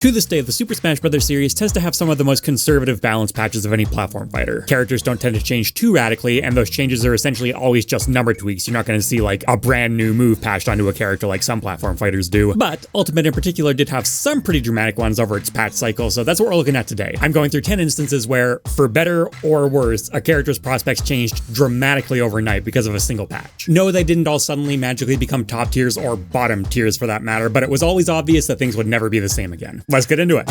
To this day, the Super Smash Bros. Series tends to have some of the most conservative balance patches of any platform fighter. Characters don't tend to change too radically, and those changes are essentially always just number tweaks. You're not going to see like a brand new move patched onto a character like some platform fighters do. But Ultimate in particular did have some pretty dramatic ones over its patch cycle, so that's what we're looking at today. I'm going through 10 instances where, for better or worse, a character's prospects changed dramatically overnight because of a single patch. No, they didn't all suddenly magically become top tiers or bottom tiers for that matter, but it was always obvious that things would never be the same again. Let's get into it.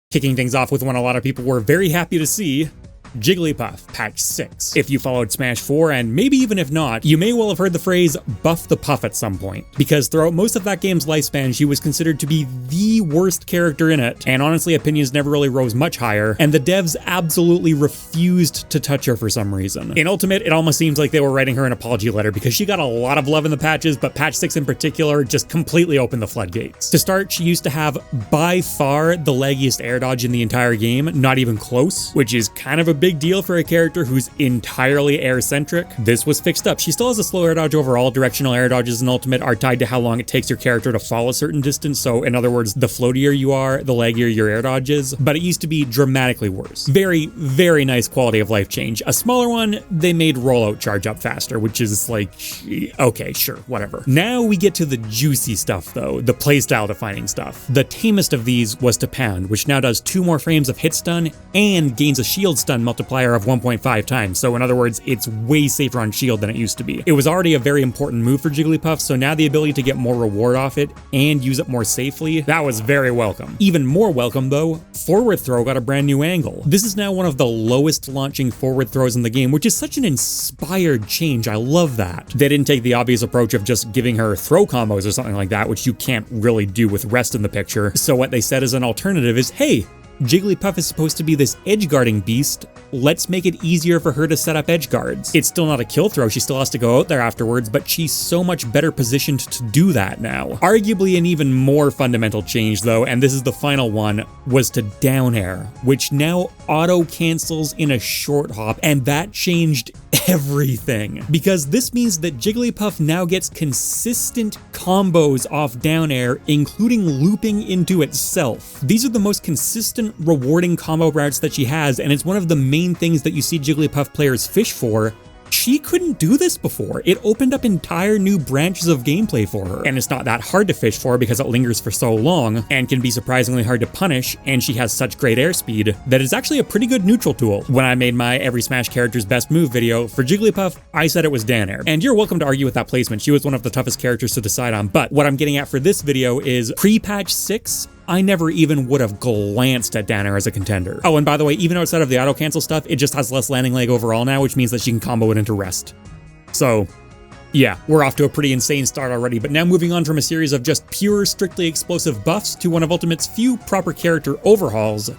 Kicking things off with one a lot of people were very happy to see, Jigglypuff, patch 6. If you followed Smash 4, and maybe even if not, you may well have heard the phrase buff the puff at some point, because throughout most of that game's lifespan, she was considered to be the worst character in it, and honestly opinions never really rose much higher, and the devs absolutely refused to touch her for some reason. In Ultimate, it almost seems like they were writing her an apology letter because she got a lot of love in the patches, but patch 6 in particular just completely opened the floodgates. To start, she used to have by far the laggiest air dodge in the entire game, not even close, which is kind of a big deal for a character who's entirely air-centric. This was fixed up. She still has a slow air dodge overall. Directional air dodges in Ultimate are tied to how long it takes your character to fall a certain distance, so in other words, the floatier you are, the laggier your air dodge is, but it used to be dramatically worse. Very, very nice quality of life change. A smaller one, they made rollout charge up faster, which is like, okay, sure, whatever. Now we get to the juicy stuff though, the playstyle defining stuff. The tamest of these was to Pound, which now does 2 more frames of hit stun and gains a shield stun multiplier of 1.5 times, so in other words, it's way safer on shield than it used to be. It was already a very important move for Jigglypuff, so now the ability to get more reward off it and use it more safely, that was very welcome. Even more welcome though, forward throw got a brand new angle. This is now one of the lowest launching forward throws in the game, which is such an inspired change. I love that. They didn't take the obvious approach of just giving her throw combos or something like that, which you can't really do with rest in the picture. So what they said as an alternative is, hey, Jigglypuff is supposed to be this edge guarding beast, let's make it easier for her to set up edge guards. It's still not a kill throw, she still has to go out there afterwards, but she's so much better positioned to do that now. Arguably an even more fundamental change though, and this is the final one, was to down air, which now auto cancels in a short hop, and that changed everything. Because this means that Jigglypuff now gets consistent combos off down air, including looping into itself. These are the most consistent, rewarding combo routes that she has, and it's one of the main things that you see Jigglypuff players fish for. She couldn't do this before. It opened up entire new branches of gameplay for her, and it's not that hard to fish for because it lingers for so long and can be surprisingly hard to punish, and she has such great airspeed that it's actually a pretty good neutral tool. When I made my every Smash character's best move video for Jigglypuff, I said it was down air, and you're welcome to argue with that placement. She was one of the toughest characters to decide on, but what I'm getting at for this video is pre-patch 6, I never even would have glanced at down air as a contender. Oh, and by the way, even outside of the auto cancel stuff, it just has less landing lag overall now, which means that she can combo it into rest. So yeah, we're off to a pretty insane start already, but now moving on from a series of just pure, strictly explosive buffs to one of Ultimate's few proper character overhauls,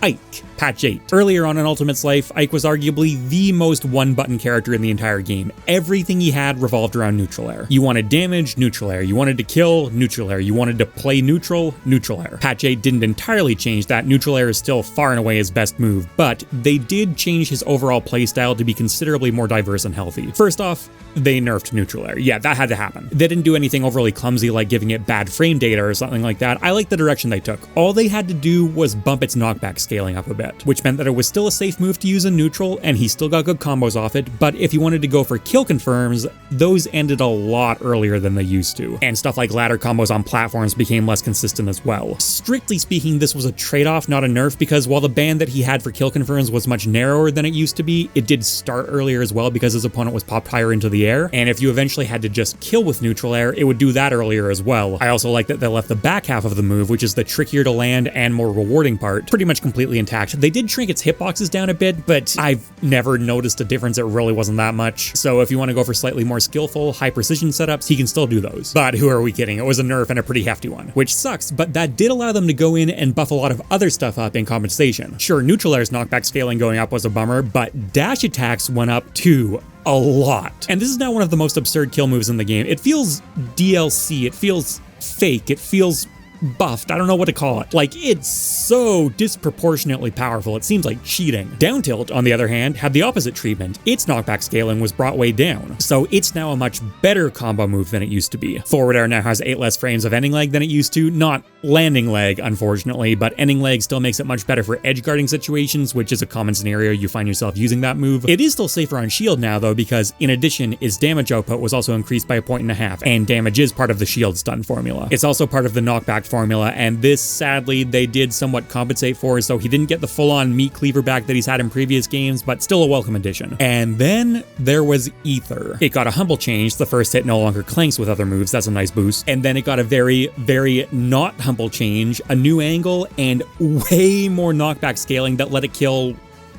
Ike, patch 8. Earlier on in Ultimate's life, Ike was arguably the most one-button character in the entire game. Everything he had revolved around neutral air. You wanted damage, neutral air. You wanted to kill, neutral air. You wanted to play neutral, neutral air. Patch 8 didn't entirely change that. Neutral air is still far and away his best move, but they did change his overall playstyle to be considerably more diverse and healthy. First off, they nerfed neutral air. Yeah, that had to happen. They didn't do anything overly clumsy like giving it bad frame data or something like that. I like the direction they took. All they had to do was bump its knockback scaling up a bit, which meant that it was still a safe move to use in neutral, and he still got good combos off it, but if you wanted to go for kill confirms, those ended a lot earlier than they used to, and stuff like ladder combos on platforms became less consistent as well. Strictly speaking, this was a trade-off, not a nerf, because while the band that he had for kill confirms was much narrower than it used to be, it did start earlier as well because his opponent was popped higher into the air, and if you eventually had to just kill with neutral air, it would do that earlier as well. I also like that they left the back half of the move, which is the trickier to land and more rewarding part, pretty much completely intact. They did shrink its hitboxes down a bit, but I've never noticed a difference. It really wasn't that much. So if you want to go for slightly more skillful, high precision setups, he can still do those. But who are we kidding? It was a nerf and a pretty hefty one, which sucks, but that did allow them to go in and buff a lot of other stuff up in compensation. Sure, neutral air's knockback scaling going up was a bummer, but dash attacks went up too. A lot. And this is now one of the most absurd kill moves in the game. It feels DLC, it feels fake, it feels buffed. I don't know what to call it. Like, it's so disproportionately powerful, it seems like cheating. Down tilt, on the other hand, had the opposite treatment. Its knockback scaling was brought way down, so it's now a much better combo move than it used to be. Forward air now has 8 less frames of ending leg than it used to, not landing leg, unfortunately, but ending leg still makes it much better for edge guarding situations, which is a common scenario you find yourself using that move. It is still safer on shield now though, because in addition, its damage output was also increased by 1.5 points, and damage is part of the shield stun formula. It's also part of the knockback formula, and this sadly they did somewhat compensate for, so he didn't get the full-on meat cleaver back that he's had in previous games, but still a welcome addition. And then there was Ether. It got a humble change. The first hit no longer clanks with other moves. That's a nice boost. And then it got a very, very not humble change, a new angle, and way more knockback scaling that let it kill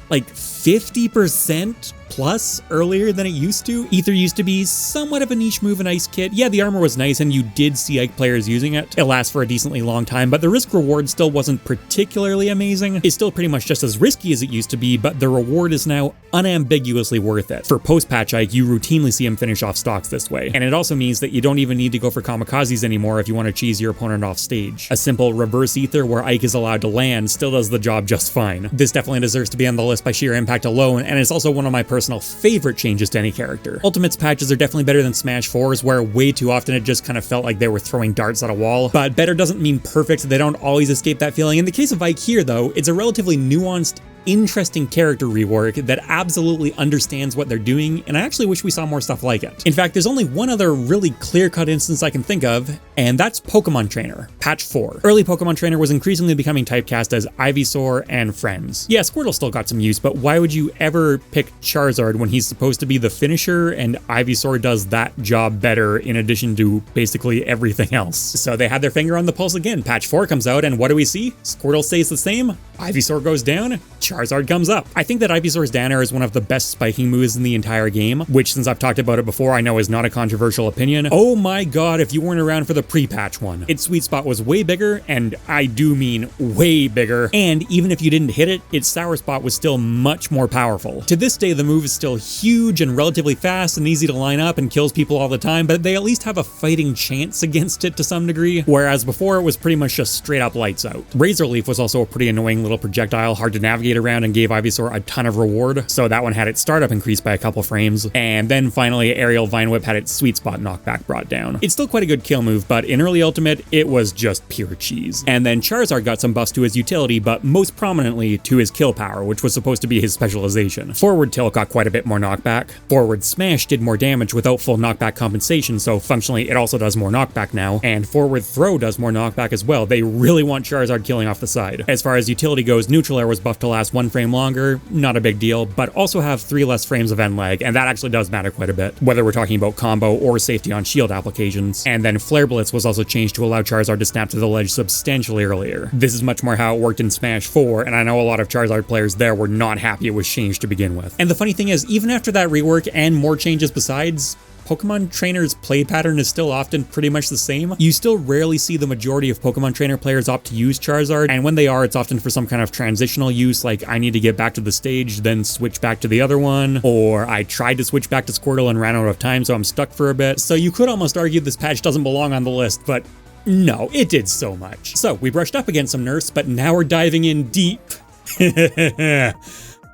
like 50% plus earlier than it used to. Ether used to be somewhat of a niche move in Ice Kit. Yeah, the armor was nice and you did see Ike players using it. It lasts for a decently long time, but the risk reward still wasn't particularly amazing. It's still pretty much just as risky as it used to be, but the reward is now unambiguously worth it. For post-patch Ike, you routinely see him finish off stocks this way. And it also means that you don't even need to go for kamikazes anymore if you want to cheese your opponent off stage. A simple reverse Ether where Ike is allowed to land still does the job just fine. This definitely deserves to be on the list by sheer impact alone, and it's also one of my personal favorite changes to any character. Ultimate's patches are definitely better than Smash 4's, where way too often it just kind of felt like they were throwing darts at a wall. But better doesn't mean perfect. They don't always escape that feeling. In the case of Ike here, though, it's a relatively nuanced, interesting character rework that absolutely understands what they're doing, and I actually wish we saw more stuff like it. In fact, there's only one other really clear-cut instance I can think of, and that's Pokemon Trainer, patch 4. Early Pokemon Trainer was increasingly becoming typecast as Ivysaur and friends. Yeah, Squirtle still got some use, but why would you ever pick Charizard when he's supposed to be the finisher, and Ivysaur does that job better in addition to basically everything else? So they had their finger on the pulse again. Patch 4 comes out, and what do we see? Squirtle stays the same, Ivysaur goes down, Charizard comes up. I think that Ivysaur's down air is one of the best spiking moves in the entire game, which, since I've talked about it before, I know is not a controversial opinion. Oh my god, if you weren't around for the pre-patch one. Its sweet spot was way bigger, and I do mean way bigger, and even if you didn't hit it, its sour spot was still much more powerful. To this day, the move is still huge and relatively fast and easy to line up and kills people all the time, but they at least have a fighting chance against it to some degree, whereas before it was pretty much just straight up lights out. Razor Leaf was also a pretty annoying little projectile, hard to navigate around, and gave Ivysaur a ton of reward, so that one had its startup increased by a couple frames, and then finally Aerial Vine Whip had its sweet spot knockback brought down. It's still quite a good kill move, but in early Ultimate, it was just pure cheese. And then Charizard got some buffs to his utility, but most prominently to his kill power, which was supposed to be his specialization. Forward Tilt got quite a bit more knockback. Forward Smash did more damage without full knockback compensation, so functionally it also does more knockback now, and Forward Throw does more knockback as well. They really want Charizard killing off the side. As far as utility goes, Neutral Air was buffed to last 1 frame longer, not a big deal, but also have 3 less frames of end lag, and that actually does matter quite a bit, whether we're talking about combo or safety on shield applications. And then Flare Blitz was also changed to allow Charizard to snap to the ledge substantially earlier. This is much more how it worked in Smash 4, and I know a lot of Charizard players there were not happy it was changed to begin with. And the funny thing is, even after that rework and more changes besides, Pokemon Trainer's play pattern is still often pretty much the same. You still rarely see the majority of Pokemon Trainer players opt to use Charizard, and when they are, it's often for some kind of transitional use, like I need to get back to the stage, then switch back to the other one, or I tried to switch back to Squirtle and ran out of time, so I'm stuck for a bit. So you could almost argue this patch doesn't belong on the list, but no, it did so much. So we brushed up against some nerfs, but now we're diving in deep.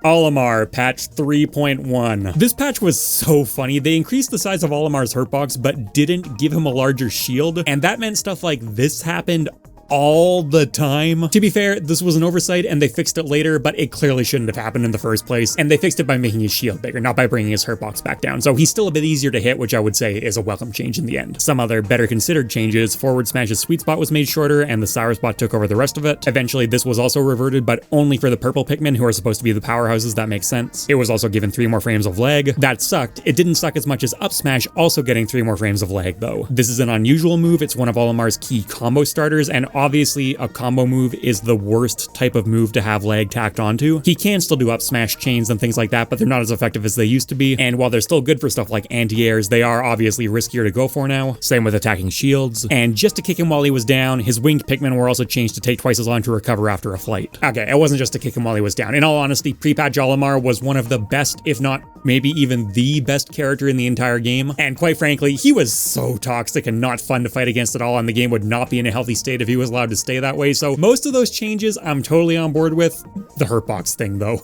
Olimar, patch 3.1. This patch was so funny. They increased the size of Olimar's hurtbox, but didn't give him a larger shield, and that meant stuff like this happened all the time. To be fair, this was an oversight and they fixed it later, but it clearly shouldn't have happened in the first place, and they fixed it by making his shield bigger, not by bringing his hurtbox back down, so he's still a bit easier to hit, which I would say is a welcome change in the end. Some other better considered changes: Forward Smash's sweet spot was made shorter and the sour spot took over the rest of it. Eventually this was also reverted, but only for the purple Pikmin, who are supposed to be the powerhouses. That makes sense. It was also given 3 more frames of lag. That sucked. It didn't suck as much as Up Smash also getting 3 more frames of lag though. This is an unusual move. It's one of Olimar's key combo starters, and obviously a combo move is the worst type of move to have lag tacked onto. He can still do up smash chains and things like that, but they're not as effective as they used to be, and while they're still good for stuff like anti-airs, they are obviously riskier to go for now. Same with attacking shields. And just to kick him while he was down, his winged Pikmin were also changed to take twice as long to recover after a flight. Okay, it wasn't just to kick him while he was down. In all honesty, pre-patch Olimar was one of the best, if not maybe even the best character in the entire game, and quite frankly, he was so toxic and not fun to fight against at all, and the game would not be in a healthy state if he was is allowed to stay that way. So most of those changes I'm totally on board with. The hurtbox thing though.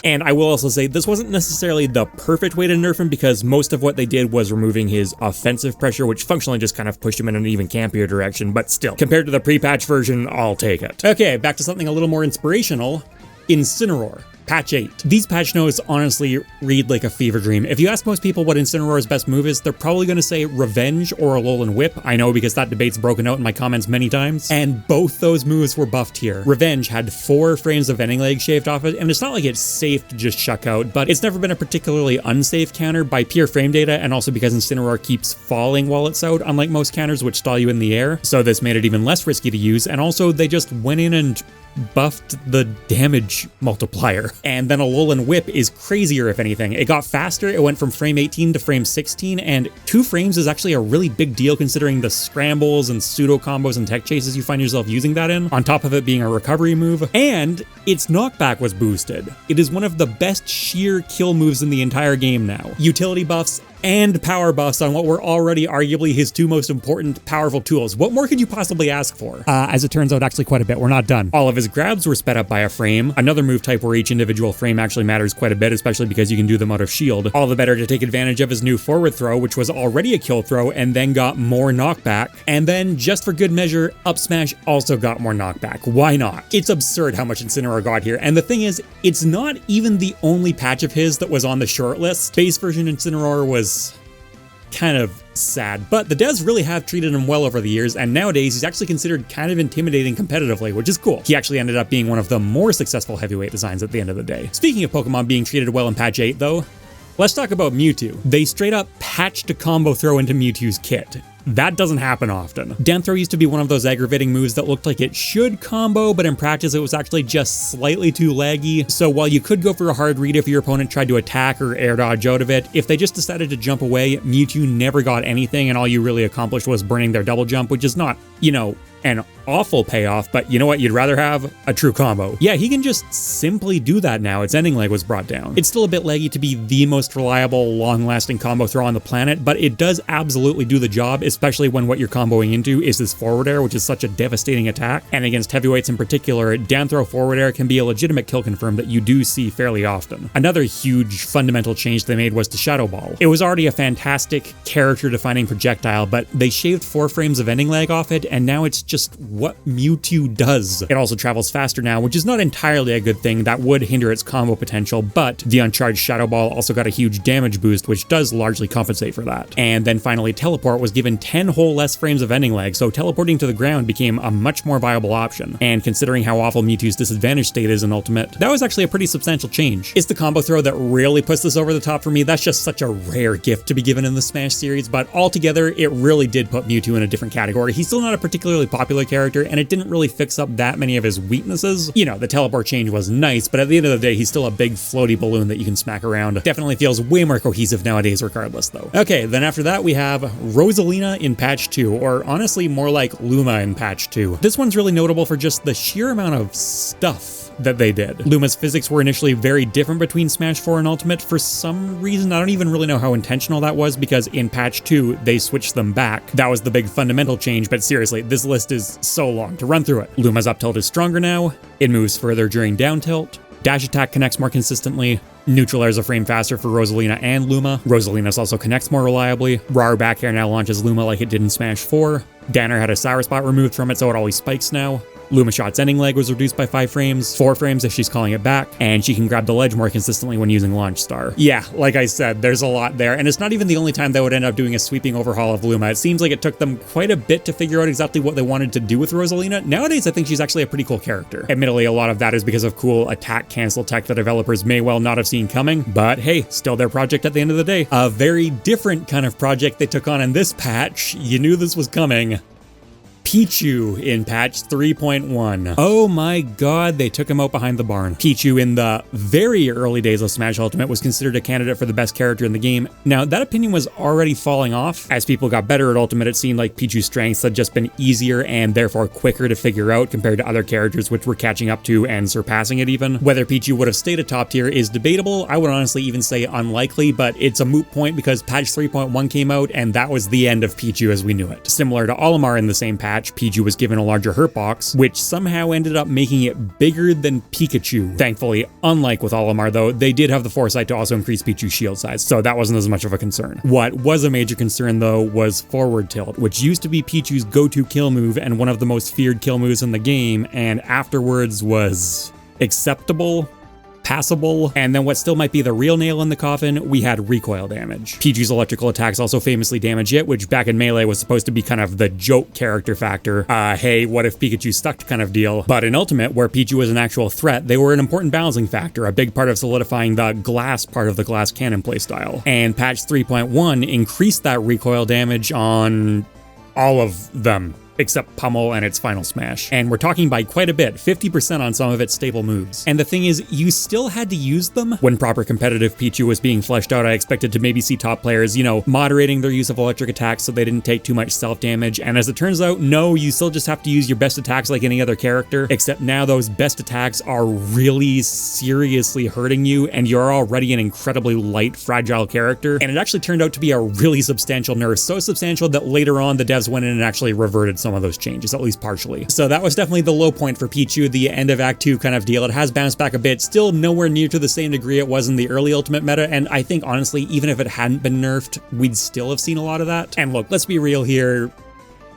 And I will also say this wasn't necessarily the perfect way to nerf him because most of what they did was removing his offensive pressure, which functionally just kind of pushed him in an even campier direction, but still, compared to the pre-patch version, I'll take it. Okay, back to something a little more inspirational. Incineroar. Patch 8. These patch notes honestly read like a fever dream. If you ask most people what Incineroar's best move is, they're probably going to say Revenge or Alolan Whip. I know because that debate's broken out in my comments many times, and both those moves were buffed here. Revenge had 4 frames of Vending Leg shaved off it, and it's not like it's safe to just shuck out, but it's never been a particularly unsafe counter by pure frame data, and also because Incineroar keeps falling while it's out, unlike most counters which stall you in the air, so this made it even less risky to use, and also they just went in and buffed the damage multiplier. And then Alolan Whip is crazier if anything. It got faster, it went from frame 18 to frame 16, and 2 frames is actually a really big deal considering the scrambles and pseudo combos and tech chases you find yourself using that in, on top of it being a recovery move, and its knockback was boosted. It is one of the best sheer kill moves in the entire game now. Utility buffs and power buffs on what were already arguably his 2 most important powerful tools. What more could you possibly ask for? As it turns out, actually quite a bit. We're not done. All of his grabs were sped up by a frame, another move type where each individual frame actually matters quite a bit, especially because you can do them out of shield. All the better to take advantage of his new forward throw, which was already a kill throw and then got more knockback. And then, just for good measure, up smash also got more knockback. Why not? It's absurd how much Incineroar got here, and the thing is, it's not even the only patch of his that was on the short list. Base version Incineroar was kind of sad, but the devs really have treated him well over the years, and nowadays he's actually considered kind of intimidating competitively, which is cool. He actually ended up being one of the more successful heavyweight designs at the end of the day. Speaking of Pokemon being treated well in patch 8 though, let's talk about Mewtwo. They straight up patched a combo throw into Mewtwo's kit. That doesn't happen often. Down throw used to be one of those aggravating moves that looked like it should combo, but in practice it was actually just slightly too laggy. So while you could go for a hard read if your opponent tried to attack or air dodge out of it, if they just decided to jump away, Mewtwo never got anything and all you really accomplished was burning their double jump, which is not, you know, an awful payoff, but you know what you'd rather have? A true combo. Yeah, he can just simply do that now. Its ending leg was brought down. It's still a bit laggy to be the most reliable, long-lasting combo throw on the planet, but it does absolutely do the job, especially when what you're comboing into is this forward air, which is such a devastating attack. And against heavyweights in particular, down throw forward air can be a legitimate kill confirm that you do see fairly often. Another huge fundamental change they made was to Shadow Ball. It was already a fantastic character-defining projectile, but they shaved 4 frames of ending leg off it, and now it's just what Mewtwo does. It also travels faster now, which is not entirely a good thing. That would hinder its combo potential, but the uncharged Shadow Ball also got a huge damage boost, which does largely compensate for that. And then finally, Teleport was given 10 whole less frames of ending leg, so teleporting to the ground became a much more viable option. And considering how awful Mewtwo's disadvantage state is in Ultimate, that was actually a pretty substantial change. It's the combo throw that really puts this over the top for me. That's just such a rare gift to be given in the Smash series, but altogether, it really did put Mewtwo in a different category. He's still not a particularly popular character, and it didn't really fix up that many of his weaknesses. You know, the teleport change was nice, but at the end of the day, he's still a big floaty balloon that you can smack around. Definitely feels way more cohesive nowadays regardless, though. Okay, then after that, we have Rosalina in patch 2, or honestly, more like Luma in patch 2. This one's really notable for just the sheer amount of stuff that they did. Luma's physics were initially very different between Smash 4 and Ultimate for some reason. I don't even really know how intentional that was, because in patch 2, they switched them back. That was the big fundamental change, but seriously, this list is so long to run through it. Luma's up tilt is stronger now, it moves further during down tilt, dash attack connects more consistently, neutral air is a frame faster for Rosalina and Luma, Rosalina's also connects more reliably, raw back air now launches Luma like it did in Smash 4, Danner had a sour spot removed from it so it always spikes now, Luma Shot's ending leg was reduced by 5 frames, 4 frames if she's calling it back, and she can grab the ledge more consistently when using Launch Star. Yeah, like I said, there's a lot there, and it's not even the only time they would end up doing a sweeping overhaul of Luma. It seems like it took them quite a bit to figure out exactly what they wanted to do with Rosalina. Nowadays, I think she's actually a pretty cool character. Admittedly, a lot of that is because of cool attack cancel tech that developers may well not have seen coming, but hey, still their project at the end of the day. A very different kind of project they took on in this patch. You knew this was coming. Pichu in patch 3.1. Oh my god, they took him out behind the barn. Pichu in the very early days of Smash Ultimate was considered a candidate for the best character in the game. Now, that opinion was already falling off. As people got better at Ultimate, it seemed like Pichu's strengths had just been easier and therefore quicker to figure out compared to other characters which were catching up to and surpassing it even. Whether Pichu would have stayed at top tier is debatable. I would honestly even say unlikely, but it's a moot point because patch 3.1 came out and that was the end of Pichu as we knew it. Similar to Olimar in the same patch, patch, Pichu was given a larger hurt box, which somehow ended up making it bigger than Pikachu. Thankfully, unlike with Olimar though, they did have the foresight to also increase Pichu's shield size, so that wasn't as much of a concern. What was a major concern though was forward tilt, which used to be Pichu's go-to kill move and one of the most feared kill moves in the game, and afterwards was acceptable, passable, and then what still might be the real nail in the coffin, we had recoil damage. Pichu's electrical attacks also famously damage it, which back in Melee was supposed to be kind of the joke character factor. Hey, what if Pikachu stuck kind of deal. But in Ultimate, where Pichu was an actual threat, they were an important balancing factor, a big part of solidifying the glass part of the glass cannon playstyle. And patch 3.1 increased that recoil damage on all of them, except Pummel and its final smash. And we're talking by quite a bit, 50% on some of its staple moves. And the thing is, you still had to use them. When proper competitive Pichu was being fleshed out, I expected to maybe see top players, you know, moderating their use of electric attacks so they didn't take too much self-damage. And as it turns out, no, you still just have to use your best attacks like any other character, except now those best attacks are really seriously hurting you, and you're already an incredibly light, fragile character. And it actually turned out to be a really substantial nerf, so substantial that later on the devs went in and actually reverted some of those changes, at least partially. So that was definitely the low point for Pichu, the end of Act 2 kind of deal. It has bounced back a bit, still nowhere near to the same degree it was in the early Ultimate meta, and I think honestly, even if it hadn't been nerfed, we'd still have seen a lot of that. And look, let's be real here,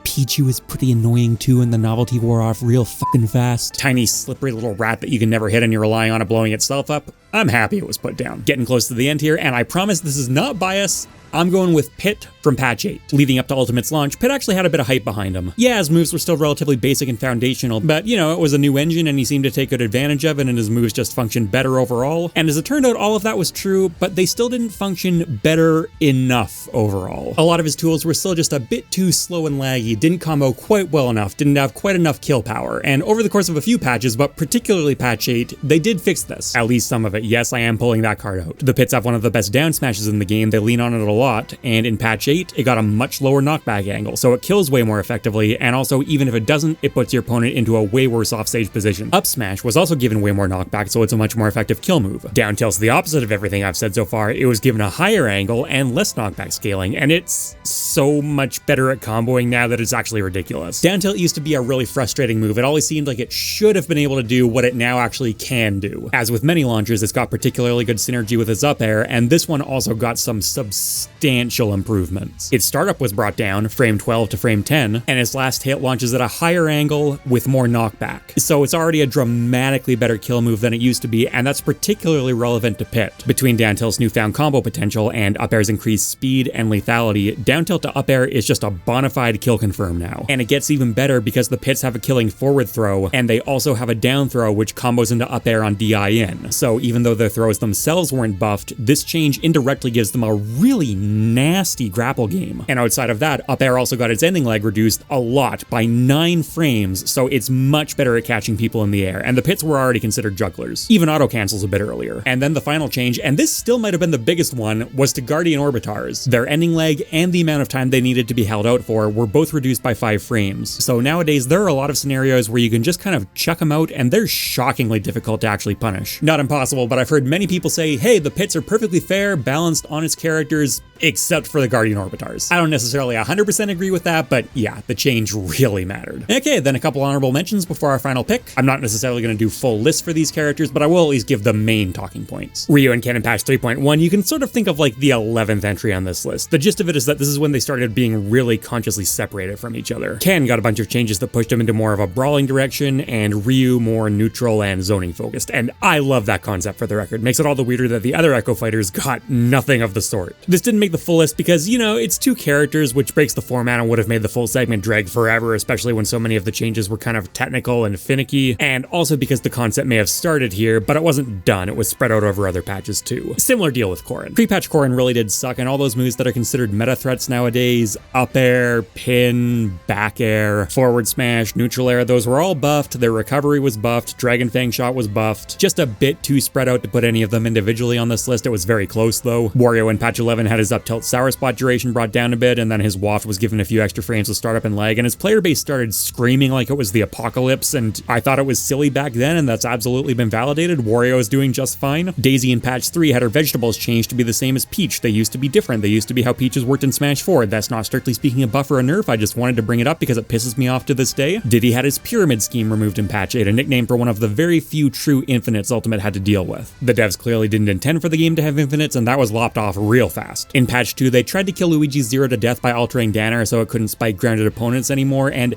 Pichu is pretty annoying too, and the novelty wore off real fucking fast. Tiny, slippery little rat that you can never hit and you're relying on it blowing itself up. I'm happy it was put down. Getting close to the end here, and I promise this is not bias. I'm going with Pit from patch 8. Leading up to Ultimate's launch, Pit actually had a bit of hype behind him. Yeah, his moves were still relatively basic and foundational, but you know, it was a new engine and he seemed to take good advantage of it, and his moves just functioned better overall. And as it turned out, all of that was true, but they still didn't function better enough overall. A lot of his tools were still just a bit too slow and laggy, didn't combo quite well enough, didn't have quite enough kill power, and over the course of a few patches, but particularly patch 8, they did fix this. At least some of it. Yes, I am pulling that card out. The Pits have one of the best down smashes in the game, they lean on it a lot, and in patch 8, it got a much lower knockback angle, so it kills way more effectively, and also even if it doesn't, it puts your opponent into a way worse offstage position. Up smash was also given way more knockback, so it's a much more effective kill move. Down tilt's the opposite of everything I've said so far. It was given a higher angle and less knockback scaling, and it's so much better at comboing now that it's actually ridiculous. Down tilt used to be a really frustrating move. It always seemed like it should have been able to do what it now actually can do. As with many launchers, it's got particularly good synergy with its up air, and this one also got some substantial improvements. Its startup was brought down, frame 12 to frame 10, and its last hit launches at a higher angle with more knockback. So it's already a dramatically better kill move than it used to be, and that's particularly relevant to Pit. Between down tilt's newfound combo potential and up air's increased speed and lethality, down tilt to up air is just a bona fide kill confirm now. And it gets even better because the Pits have a killing forward throw, and they also have a down throw which combos into up air on DIN. So even though their throws themselves weren't buffed, this change indirectly gives them a really nasty grapple game. And outside of that, up air also got its ending lag reduced a lot by 9 frames, so it's much better at catching people in the air, and the Pits were already considered jugglers. Even auto cancels a bit earlier. And then the final change, and this still might have been the biggest one, was to Guardian Orbitars. Their ending lag and the amount of time they needed to be held out for were both reduced by 5 frames. So nowadays there are a lot of scenarios where you can just kind of chuck them out, and they're shockingly difficult to actually punish. Not impossible, but I've heard many people say, hey, the Pits are perfectly fair, balanced, honest characters, except for the Guardian Orbitars. I don't necessarily 100% agree with that, but yeah, the change really mattered. Okay, then a couple honorable mentions before our final pick. I'm not necessarily going to do full lists for these characters, but I will at least give the main talking points. Ryu and Ken in patch 3.1, you can sort of think of like the 11th entry on this list. The gist of it is that this is when they started being really consciously separated from each other. Ken got a bunch of changes that pushed him into more of a brawling direction, and Ryu more neutral and zoning focused, and I love that concept for the record. Makes it all the weirder that the other Echo fighters got nothing of the sort. This didn't make the full list because, you know, it's 2 characters, which breaks the format and would have made the full segment drag forever, especially when so many of the changes were kind of technical and finicky, and also because the concept may have started here, but it wasn't done. It was spread out over other patches too. Similar deal with Corrin. Pre-patch Corrin really did suck, and all those moves that are considered meta threats nowadays, up air, pin, back air, forward smash, neutral air, those were all buffed. Their recovery was buffed, Dragon Fang shot was buffed, just a bit too spread spread out to put any of them individually on this list. It was very close though. Wario in patch 11 had his up tilt sour spot duration brought down a bit, and then his waft was given a few extra frames with startup and lag, and his player base started screaming like it was the apocalypse, and I thought it was silly back then, and that's absolutely been validated. Wario is doing just fine. Daisy in patch 3 had her vegetables changed to be the same as Peach. They used to be different. They used to be how Peaches worked in Smash 4. That's not strictly speaking a buff or a nerf. I just wanted to bring it up because it pisses me off to this day. Diddy had his pyramid scheme removed in patch 8, a nickname for one of the very few true infinites Ultimate had to deal with. The devs clearly didn't intend for the game to have infinites, and that was lopped off real fast. In patch 2, they tried to kill Luigi's Zero to death by altering Danner so it couldn't spike grounded opponents anymore, and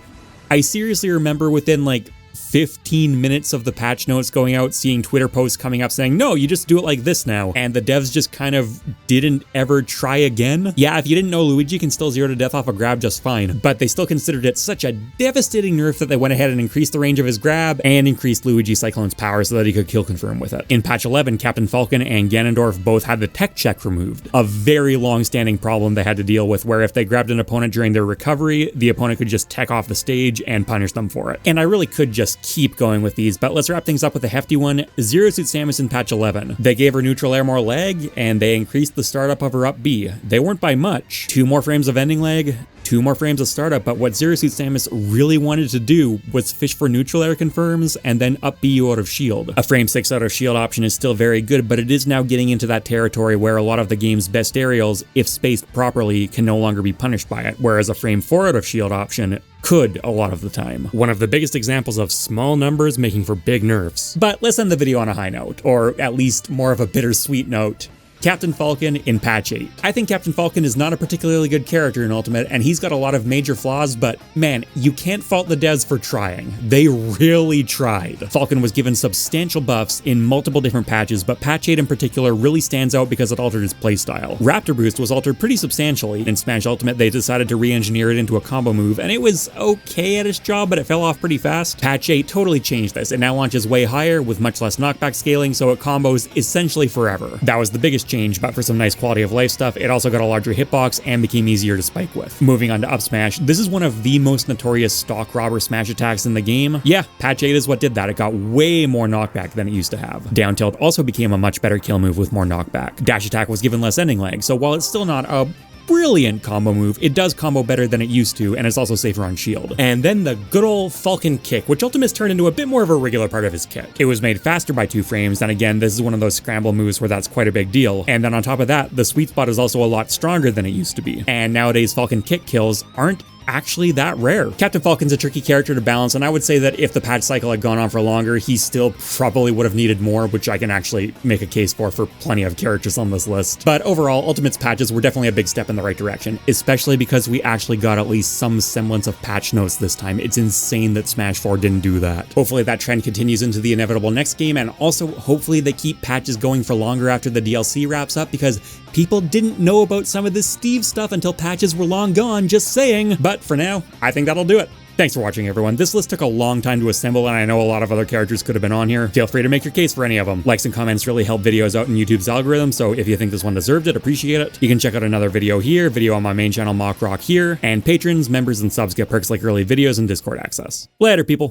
I seriously remember within like 15 minutes of the patch notes going out, seeing Twitter posts coming up saying, no, you just do it like this now. And the devs just kind of didn't ever try again. Yeah, if you didn't know, Luigi can still zero to death off a grab just fine, but they still considered it such a devastating nerf that they went ahead and increased the range of his grab and increased Luigi Cyclone's power so that he could kill confirm with it. In patch 11, Captain Falcon and Ganondorf both had the tech check removed, a very long-standing problem they had to deal with, where if they grabbed an opponent during their recovery, the opponent could just tech off the stage and punish them for it. And I really could just keep going with these, but let's wrap things up with a hefty one. Zero Suit Samus in patch 11. They gave her neutral air more lag, and they increased the startup of her up B. They weren't by much. 2 more frames of ending lag, 2 more frames of startup, but what Zero Suit Samus really wanted to do was fish for neutral air confirms and then up B you out of shield. A frame 6 out of shield option is still very good, but it is now getting into that territory where a lot of the game's best aerials, if spaced properly, can no longer be punished by it, whereas a frame 4 out of shield option could a lot of the time. One of the biggest examples of small numbers making for big nerfs. But let's end the video on a high note, or at least more of a bittersweet note. Captain Falcon in patch 8. I think Captain Falcon is not a particularly good character in Ultimate, and he's got a lot of major flaws, but man, you can't fault the devs for trying. They really tried. Falcon was given substantial buffs in multiple different patches, but patch 8 in particular really stands out because it altered his playstyle. Raptor Boost was altered pretty substantially. In Smash Ultimate, they decided to re-engineer it into a combo move, and it was okay at its job, but it fell off pretty fast. Patch 8 totally changed this. It now launches way higher with much less knockback scaling, so it combos essentially forever. That was the biggest change, but for some nice quality of life stuff, it also got a larger hitbox and became easier to spike with. Moving on to up smash, this is one of the most notorious stock robber smash attacks in the game. Yeah, patch 8 is what did that. It got way more knockback than it used to have. Down tilt also became a much better kill move with more knockback. Dash attack was given less ending lag, so while it's still not a brilliant combo move, it does combo better than it used to, and it's also safer on shield. And then the good old Falcon kick, which Ultimate's turned into a bit more of a regular part of his kit. It was made faster by 2 frames, and again, this is one of those scramble moves where that's quite a big deal. And then on top of that, the sweet spot is also a lot stronger than it used to be. And nowadays, Falcon kick kills aren't actually that rare. Captain Falcon's a tricky character to balance, and I would say that if the patch cycle had gone on for longer, he still probably would have needed more, which I can actually make a case for plenty of characters on this list. But overall, Ultimate's patches were definitely a big step in the right direction, especially because we actually got at least some semblance of patch notes this time. It's insane that Smash 4 didn't do that. Hopefully that trend continues into the inevitable next game, and also hopefully they keep patches going for longer after the DLC wraps up, because people didn't know about some of this Steve stuff until patches were long gone, just saying. But for now, I think that'll do it. Thanks for watching, everyone. This list took a long time to assemble, and I know a lot of other characters could have been on here. Feel free to make your case for any of them. Likes and comments really help videos out in YouTube's algorithm, so if you think this one deserved it, appreciate it. You can check out another video here, video on my main channel, MockRock here, and patrons, members, and subs get perks like early videos and Discord access. Later, people.